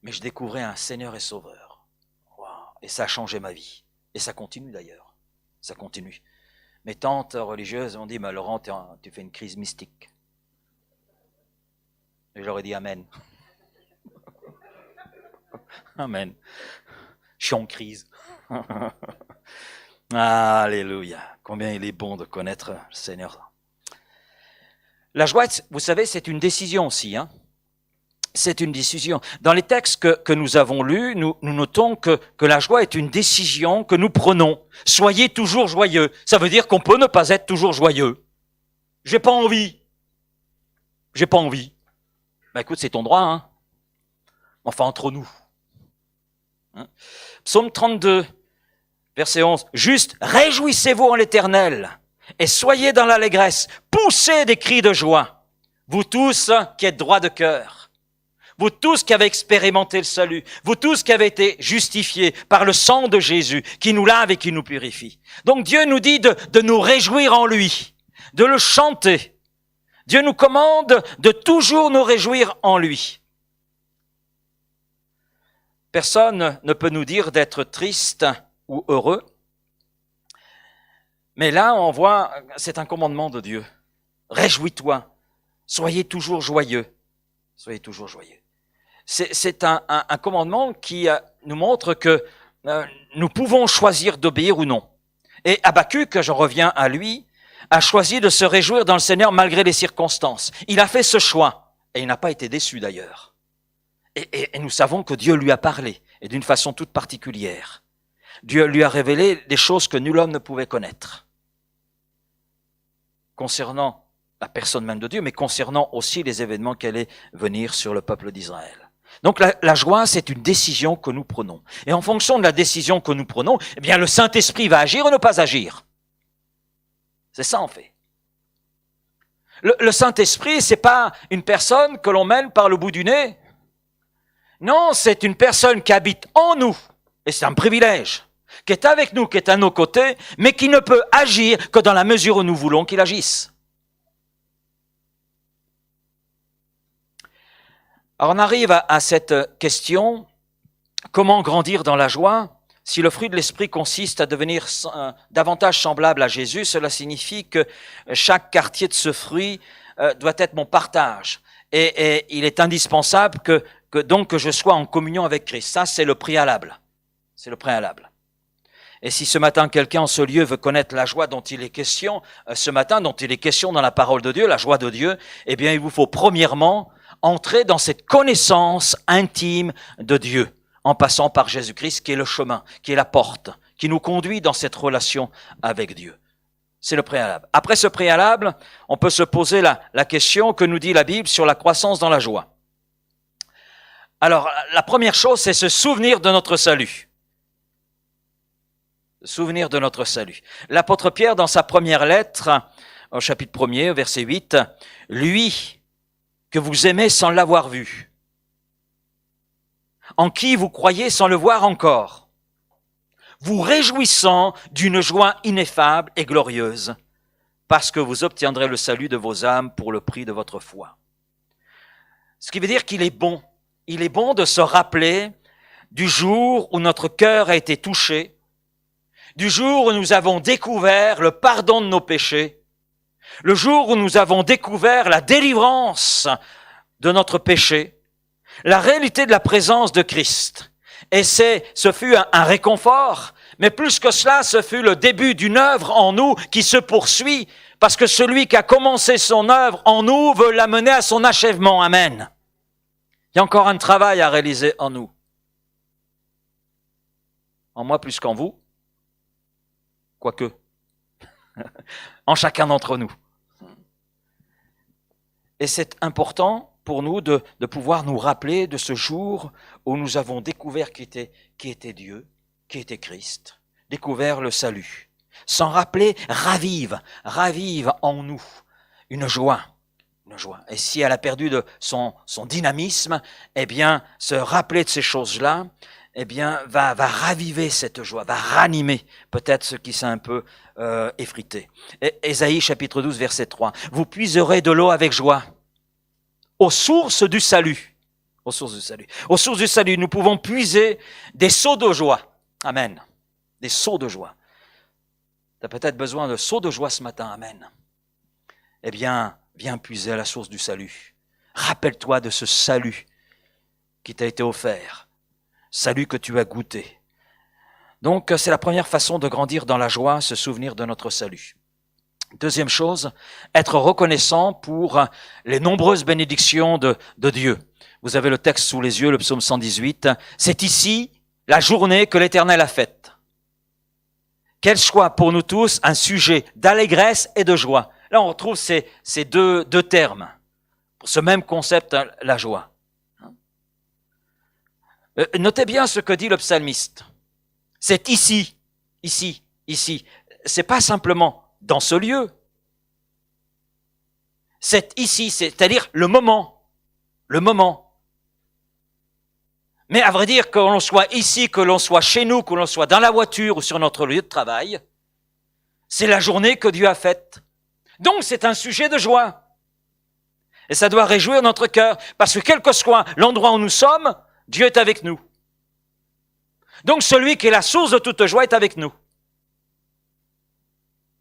mais je découvrais un Seigneur et Sauveur. Wow. Et ça a changé ma vie. Et ça continue d'ailleurs. Ça continue. Mes tantes religieuses m'ont dit, mais Laurent, tu fais une crise mystique. Et je leur ai dit Amen. Amen. Je suis en crise. Alléluia. Combien il est bon de connaître le Seigneur. La joie, vous savez, c'est une décision aussi. C'est une décision. Dans les textes que nous avons lus, nous notons que la joie est une décision que nous prenons. Soyez toujours joyeux. Ça veut dire qu'on peut ne pas être toujours joyeux. J'ai pas envie. Ben écoute, c'est ton droit, hein. Enfin, entre nous. Hein? Psaume 32, verset 11. Juste, réjouissez-vous en l'Éternel et soyez dans l'allégresse. Poussez des cris de joie. Vous tous qui êtes droits de cœur. Vous tous qui avez expérimenté le salut. Vous tous qui avez été justifiés par le sang de Jésus qui nous lave et qui nous purifie. Donc Dieu nous dit de nous réjouir en lui, de le chanter. Dieu nous commande de toujours nous réjouir en lui. Personne ne peut nous dire d'être triste ou heureux. Mais là, on voit, c'est un commandement de Dieu. Réjouis-toi. Soyez toujours joyeux. Soyez toujours joyeux. C'est un commandement qui nous montre que nous pouvons choisir d'obéir ou non. Et Habakkuk, je reviens à lui, a choisi de se réjouir dans le Seigneur malgré les circonstances. Il a fait ce choix et il n'a pas été déçu d'ailleurs. Et nous savons que Dieu lui a parlé et d'une façon toute particulière. Dieu lui a révélé des choses que nul homme ne pouvait connaître. Concernant la personne même de Dieu, mais concernant aussi les événements qui allaient venir sur le peuple d'Israël. Donc la joie, c'est une décision que nous prenons. Et en fonction de la décision que nous prenons, eh bien le Saint-Esprit va agir ou ne pas agir. C'est ça en fait. Le Saint-Esprit, c'est pas une personne que l'on mène par le bout du nez. Non, c'est une personne qui habite en nous, et c'est un privilège, qui est avec nous, qui est à nos côtés, mais qui ne peut agir que dans la mesure où nous voulons qu'il agisse. Alors on arrive à cette question, comment grandir dans la joie? Si le fruit de l'esprit consiste à devenir davantage semblable à Jésus, cela signifie que chaque quartier de ce fruit doit être mon partage. Et il est indispensable que je sois en communion avec Christ. Ça, c'est le préalable. C'est le préalable. Et si ce matin, quelqu'un en ce lieu veut connaître la joie dont il est question, ce matin, dont il est question dans la parole de Dieu, la joie de Dieu, eh bien, il vous faut premièrement entrer dans cette connaissance intime de Dieu, en passant par Jésus-Christ, qui est le chemin, qui est la porte, qui nous conduit dans cette relation avec Dieu. C'est le préalable. Après ce préalable, on peut se poser la question que nous dit la Bible sur la croissance dans la joie. Alors, la première chose, c'est se souvenir de notre salut. Se souvenir de notre salut. L'apôtre Pierre, dans sa première lettre, au chapitre 1er, verset 8, « Lui que vous aimez sans l'avoir vu, en qui vous croyez sans le voir encore, vous réjouissant d'une joie ineffable et glorieuse, parce que vous obtiendrez le salut de vos âmes pour le prix de votre foi. » Ce qui veut dire qu'il est bon. Il est bon de se rappeler du jour où notre cœur a été touché, du jour où nous avons découvert le pardon de nos péchés, le jour où nous avons découvert la délivrance de notre péché, la réalité de la présence de Christ. Et ce fut un réconfort, mais plus que cela, ce fut le début d'une œuvre en nous qui se poursuit, parce que celui qui a commencé son œuvre en nous veut l'amener à son achèvement. Amen. Il y a encore un travail à réaliser en nous. En moi plus qu'en vous, quoique, en chacun d'entre nous. Et c'est important pour nous de pouvoir nous rappeler de ce jour où nous avons découvert qui était Dieu, qui était Christ, découvert le salut. S'en rappeler ravive en nous une joie. Et si elle a perdu de son dynamisme, eh bien, se rappeler de ces choses-là, eh bien, va raviver cette joie, va ranimer peut-être ce qui s'est un peu effrité. Ésaïe chapitre 12, verset 3. Vous puiserez de l'eau avec joie aux sources du salut. Aux sources du salut. Aux sources du salut, nous pouvons puiser des seaux de joie. Amen. Des seaux de joie. Tu as peut-être besoin de seaux de joie ce matin. Amen. Eh bien, viens puiser à la source du salut. Rappelle-toi de ce salut qui t'a été offert. Salut que tu as goûté. Donc, c'est la première façon de grandir dans la joie, se souvenir de notre salut. Deuxième chose, être reconnaissant pour les nombreuses bénédictions de Dieu. Vous avez le texte sous les yeux, le psaume 118. C'est ici la journée que l'Éternel a faite. Qu'elle soit pour nous tous un sujet d'allégresse et de joie. Là, on retrouve ces deux termes. pour ce même concept, hein, la joie. Notez bien ce que dit le psalmiste. C'est ici, ici, ici. C'est pas simplement dans ce lieu. C'est ici, c'est-à-dire le moment. Le moment. Mais à vrai dire, que l'on soit ici, que l'on soit chez nous, que l'on soit dans la voiture ou sur notre lieu de travail, c'est la journée que Dieu a faite. Donc c'est un sujet de joie. Et ça doit réjouir notre cœur, parce que quel que soit l'endroit où nous sommes, Dieu est avec nous. Donc celui qui est la source de toute joie est avec nous.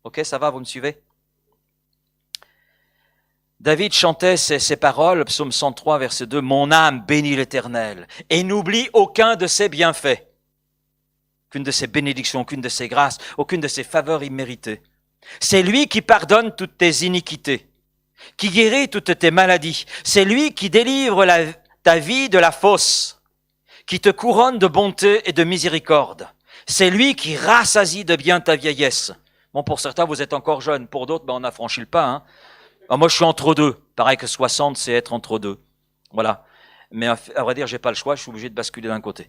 Ok, ça va, vous me suivez? David chantait ces paroles, psaume 103, verset 2, « Mon âme bénit l'Éternel et n'oublie aucun de ses bienfaits. » Aucune de ses bénédictions, aucune de ses grâces, aucune de ses faveurs imméritées. C'est lui qui pardonne toutes tes iniquités, qui guérit toutes tes maladies. C'est lui qui délivre ta vie de la fosse, qui te couronne de bonté et de miséricorde. C'est lui qui rassasie de bien ta vieillesse. Bon, pour certains, vous êtes encore jeunes. Pour d'autres, on a franchi le pas. Hein. Alors, moi, je suis entre deux. Pareil que 60, c'est être entre deux. Voilà. Mais à vrai dire, j'ai pas le choix, je suis obligé de basculer d'un côté.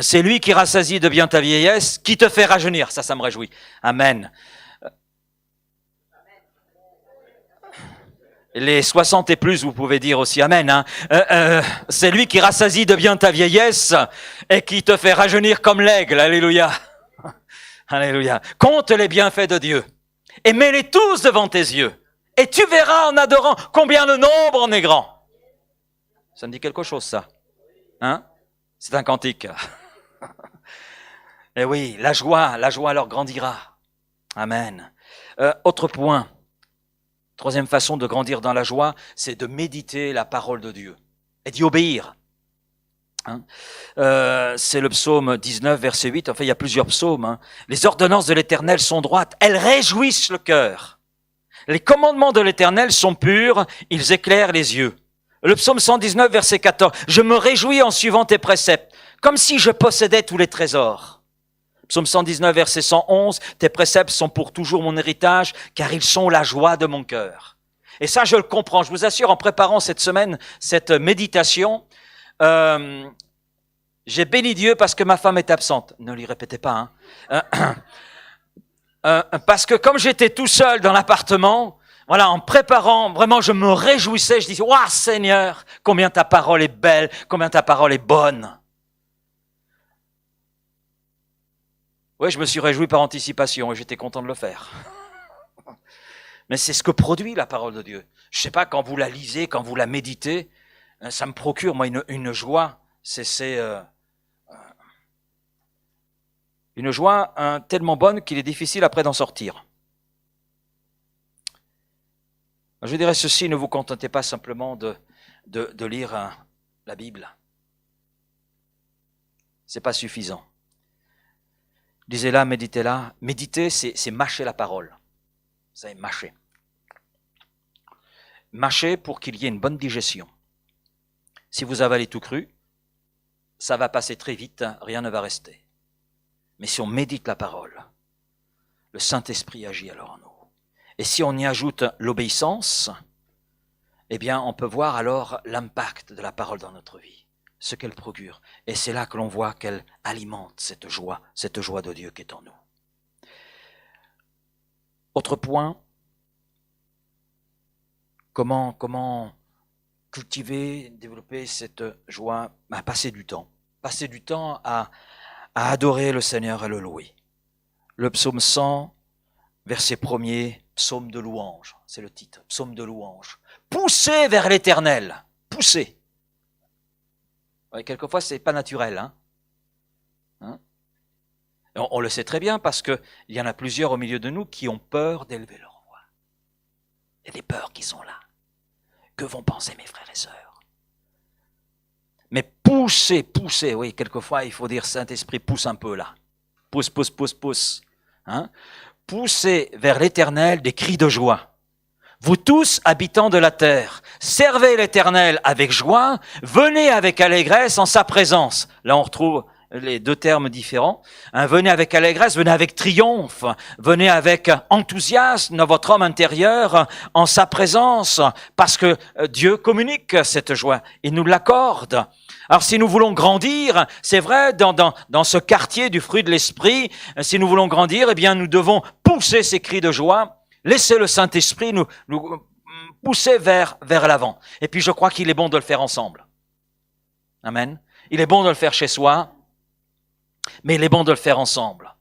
C'est lui qui rassasie de bien ta vieillesse, qui te fait rajeunir. Ça me réjouit. Amen. Les 60 et plus, vous pouvez dire aussi Amen. Hein. C'est lui qui rassasie de bien ta vieillesse et qui te fait rajeunir comme l'aigle. Alléluia. Alléluia. Compte les bienfaits de Dieu et mets-les tous devant tes yeux. Et tu verras en adorant combien le nombre en est grand. Ça me dit quelque chose, ça. Hein? C'est un cantique. Et oui, la joie leur grandira. Amen. Autre point. Troisième façon de grandir dans la joie, c'est de méditer la parole de Dieu et d'y obéir. Hein? C'est le psaume 19, verset 8. Enfin, il y a plusieurs psaumes. Hein. Les ordonnances de l'Éternel sont droites. Elles réjouissent le cœur. Les commandements de l'Éternel sont purs. Ils éclairent les yeux. Le psaume 119, verset 14. Je me réjouis en suivant tes préceptes, comme si je possédais tous les trésors. Psaume 119, verset 111. Tes préceptes sont pour toujours mon héritage, car ils sont la joie de mon cœur. Et ça, je le comprends. Je vous assure, en préparant cette semaine, cette méditation, j'ai béni Dieu parce que ma femme est absente. Ne lui répétez pas, hein. Parce que comme j'étais tout seul dans l'appartement, voilà, en préparant, vraiment, je me réjouissais. Je disais, waouh, Seigneur, combien ta parole est belle, combien ta parole est bonne. Oui, je me suis réjoui par anticipation et j'étais content de le faire. Mais c'est ce que produit la parole de Dieu. Je sais pas, quand vous la lisez, quand vous la méditez, ça me procure, moi, une joie. C'est une joie tellement bonne qu'il est difficile après d'en sortir. Je dirais ceci, ne vous contentez pas simplement de lire la Bible. C'est pas suffisant. Lisez-la, méditez-la. Méditer, c'est mâcher la parole. Vous savez, mâcher. Mâcher pour qu'il y ait une bonne digestion. Si vous avalez tout cru, ça va passer très vite, rien ne va rester. Mais si on médite la parole, le Saint-Esprit agit alors en nous. Et si on y ajoute l'obéissance, eh bien, on peut voir alors l'impact de la parole dans notre vie, ce qu'elle procure. Et c'est là que l'on voit qu'elle alimente cette joie de Dieu qui est en nous. Autre point, comment cultiver, développer cette joie? Passer du temps à adorer le Seigneur et le louer. Le psaume 100, verset 1er, psaume de louange, c'est le titre, psaume de louange. Poussez vers l'Éternel, poussez. Ouais, quelquefois, c'est pas naturel. On le sait très bien parce qu'il y en a plusieurs au milieu de nous qui ont peur d'élever leur voix. Il y a des peurs qui sont là. Que vont penser mes frères et sœurs? Mais poussez, oui, quelquefois, il faut dire Saint-Esprit, pousse un peu là. Pousse. Poussez vers l'Éternel des cris de joie. Vous tous, habitants de la terre, servez l'Éternel avec joie, venez avec allégresse en sa présence. Là, on retrouve les deux termes différents. Hein, venez avec allégresse, venez avec triomphe, venez avec enthousiasme dans votre homme intérieur, en sa présence, parce que Dieu communique cette joie, il nous l'accorde. Alors si nous voulons grandir, c'est vrai, dans ce quartier du fruit de l'esprit, si nous voulons grandir, eh bien nous devons pousser ces cris de joie, laisser le Saint-Esprit nous pousser vers l'avant. Et puis je crois qu'il est bon de le faire ensemble. Amen. Il est bon de le faire chez soi, mais il est bon de le faire ensemble.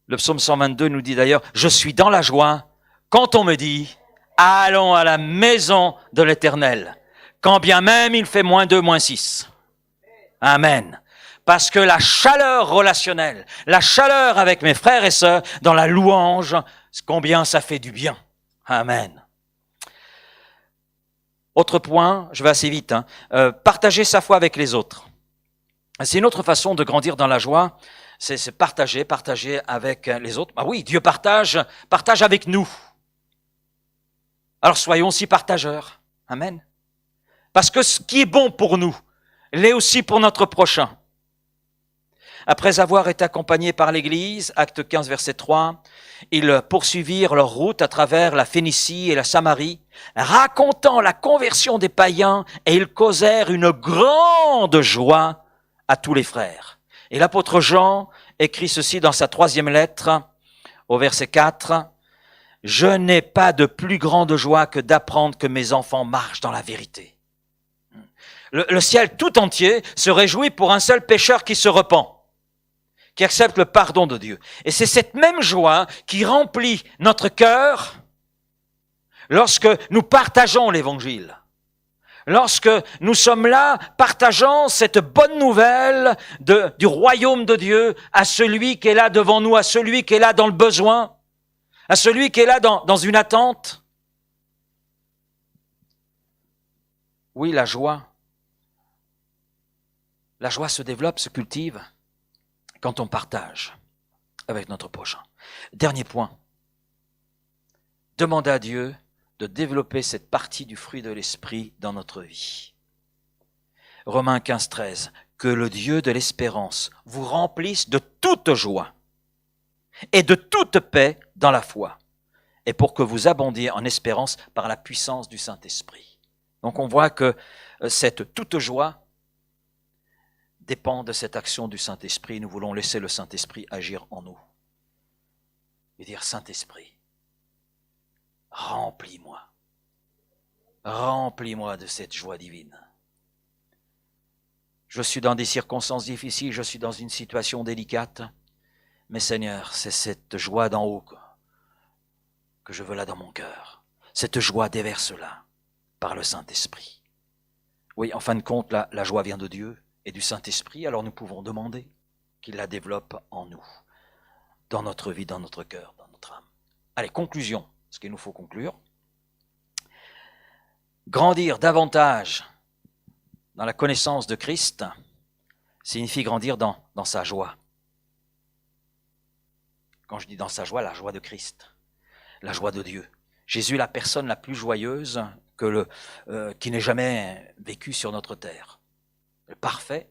Le psaume 122 nous dit d'ailleurs, « Je suis dans la joie quand on me dit, allons à la maison de l'Éternel, quand bien même il fait -2, -6. » Amen. Parce que la chaleur relationnelle, la chaleur avec mes frères et sœurs, dans la louange, combien ça fait du bien. Amen. Autre point, je vais assez vite, partager sa foi avec les autres. C'est une autre façon de grandir dans la joie, c'est partager avec les autres. Ah oui, Dieu partage avec nous. Alors soyons aussi partageurs. Amen. Parce que ce qui est bon pour nous, l'est aussi pour notre prochain. Après avoir été accompagnés par l'Église, acte 15, verset 3, ils poursuivirent leur route à travers la Phénicie et la Samarie, racontant la conversion des païens, et ils causèrent une grande joie à tous les frères. Et l'apôtre Jean écrit ceci dans sa 3e lettre, au verset 4, « Je n'ai pas de plus grande joie que d'apprendre que mes enfants marchent dans la vérité. » Le ciel tout entier se réjouit pour un seul pécheur qui se repent, qui accepte le pardon de Dieu. Et c'est cette même joie qui remplit notre cœur lorsque nous partageons l'Évangile. Lorsque nous sommes là, partageant cette bonne nouvelle du royaume de Dieu à celui qui est là devant nous, à celui qui est là dans le besoin, à celui qui est là dans une attente. Oui, la joie se développe, se cultive quand on partage avec notre prochain. Dernier point, demandez à Dieu de développer cette partie du fruit de l'esprit dans notre vie. Romains 15, 13, que le Dieu de l'espérance vous remplisse de toute joie et de toute paix dans la foi, et pour que vous abondiez en espérance par la puissance du Saint-Esprit. Donc on voit que cette toute joie dépend de cette action du Saint-Esprit. Nous voulons laisser le Saint-Esprit agir en nous. Et dire, Saint-Esprit, remplis-moi. Remplis-moi de cette joie divine. Je suis dans des circonstances difficiles, je suis dans une situation délicate, mais Seigneur, c'est cette joie d'en haut que je veux là dans mon cœur. Cette joie déverse-la par le Saint-Esprit. Oui, en fin de compte, la joie vient de Dieu et du Saint-Esprit, alors nous pouvons demander qu'il la développe en nous, dans notre vie, dans notre cœur, dans notre âme. Allez, conclusion, ce qu'il nous faut conclure. Grandir davantage dans la connaissance de Christ signifie grandir dans sa joie. Quand je dis dans sa joie, la joie de Christ, la joie de Dieu. Jésus est la personne la plus joyeuse qui n'ait jamais vécu sur notre terre. Le parfait,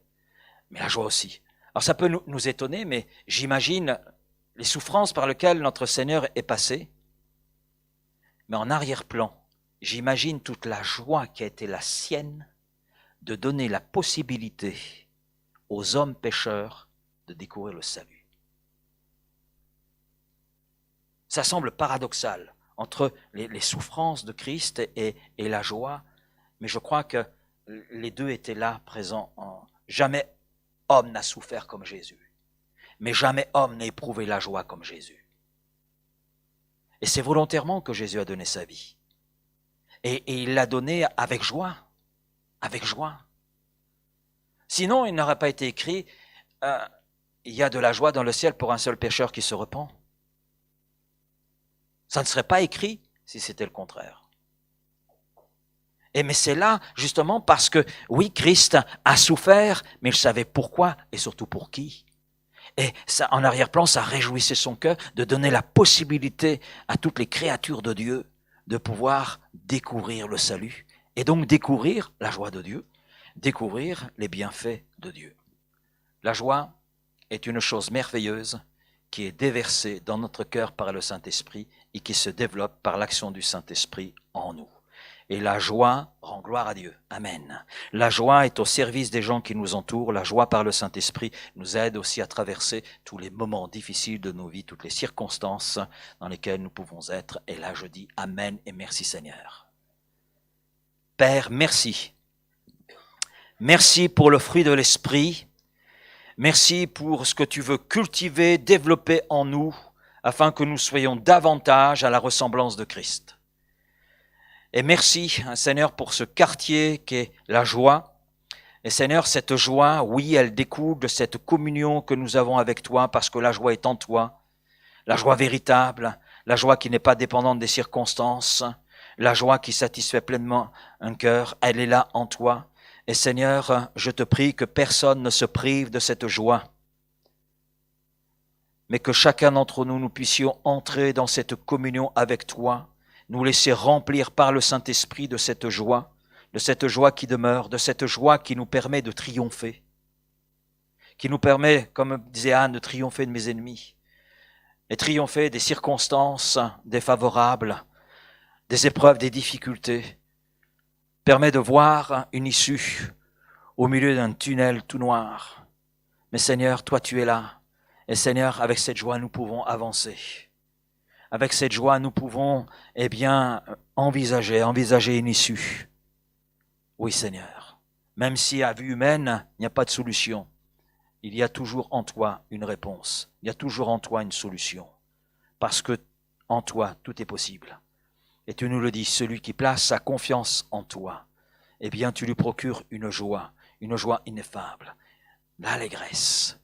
mais la joie aussi. Alors ça peut nous étonner, mais j'imagine les souffrances par lesquelles notre Seigneur est passé. Mais en arrière-plan, j'imagine toute la joie qui a été la sienne de donner la possibilité aux hommes pécheurs de découvrir le salut. Ça semble paradoxal entre les souffrances de Christ et la joie, mais je crois que les deux étaient là, présents. Jamais homme n'a souffert comme Jésus, mais jamais homme n'a éprouvé la joie comme Jésus. Et c'est volontairement que Jésus a donné sa vie. Et il l'a donné avec joie, avec joie. Sinon, il n'aurait pas été écrit il y a de la joie dans le ciel pour un seul pécheur qui se repent. Ça ne serait pas écrit si c'était le contraire. Mais c'est là, justement, parce que, oui, Christ a souffert, mais il savait pourquoi et surtout pour qui. Et ça, en arrière-plan, ça réjouissait son cœur de donner la possibilité à toutes les créatures de Dieu de pouvoir découvrir le salut et donc découvrir la joie de Dieu, découvrir les bienfaits de Dieu. La joie est une chose merveilleuse qui est déversée dans notre cœur par le Saint-Esprit et qui se développe par l'action du Saint-Esprit en nous. Et la joie rend gloire à Dieu. Amen. La joie est au service des gens qui nous entourent. La joie par le Saint-Esprit nous aide aussi à traverser tous les moments difficiles de nos vies, toutes les circonstances dans lesquelles nous pouvons être. Et là, je dis Amen et merci Seigneur. Père, merci. Merci pour le fruit de l'Esprit. Merci pour ce que tu veux cultiver, développer en nous, afin que nous soyons davantage à la ressemblance de Christ. Et merci, Seigneur, pour ce quartier qu'est la joie. Et Seigneur, cette joie, oui, elle découle de cette communion que nous avons avec toi, parce que la joie est en toi. La joie véritable, la joie qui n'est pas dépendante des circonstances, la joie qui satisfait pleinement un cœur, elle est là en toi. Et Seigneur, je te prie que personne ne se prive de cette joie, mais que chacun d'entre nous, nous puissions entrer dans cette communion avec toi, nous laisser remplir par le Saint-Esprit de cette joie qui demeure, de cette joie qui nous permet de triompher, qui nous permet, comme disait Anne, de triompher de mes ennemis, et triompher des circonstances défavorables, des épreuves, des difficultés, permet de voir une issue au milieu d'un tunnel tout noir. Mais Seigneur, toi tu es là, et Seigneur, avec cette joie, nous pouvons avancer. Avec cette joie, nous pouvons, envisager une issue. Oui, Seigneur. Même si à vue humaine, il n'y a pas de solution, il y a toujours en toi une réponse. Il y a toujours en toi une solution. Parce que en toi, tout est possible. Et tu nous le dis, celui qui place sa confiance en toi, tu lui procures une joie ineffable, l'allégresse.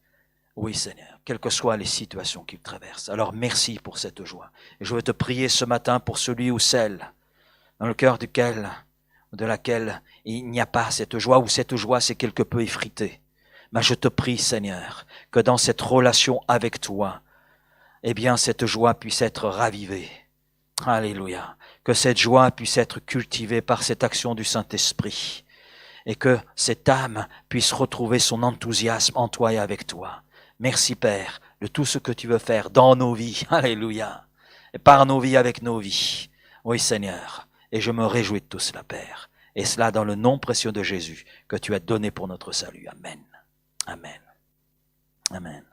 Oui, Seigneur, quelles que soient les situations qu'il traverse. Alors merci pour cette joie. Et je veux te prier ce matin pour celui ou celle dans le cœur de laquelle il n'y a pas cette joie, ou cette joie s'est quelque peu effritée. Mais je te prie, Seigneur, que dans cette relation avec toi, cette joie puisse être ravivée. Alléluia. Que cette joie puisse être cultivée par cette action du Saint-Esprit. Et que cette âme puisse retrouver son enthousiasme en toi et avec toi. Merci Père de tout ce que tu veux faire dans nos vies. Alléluia. Et par nos vies, avec nos vies. Oui Seigneur. Et je me réjouis de tout cela Père. Et cela dans le nom précieux de Jésus que tu as donné pour notre salut. Amen. Amen. Amen.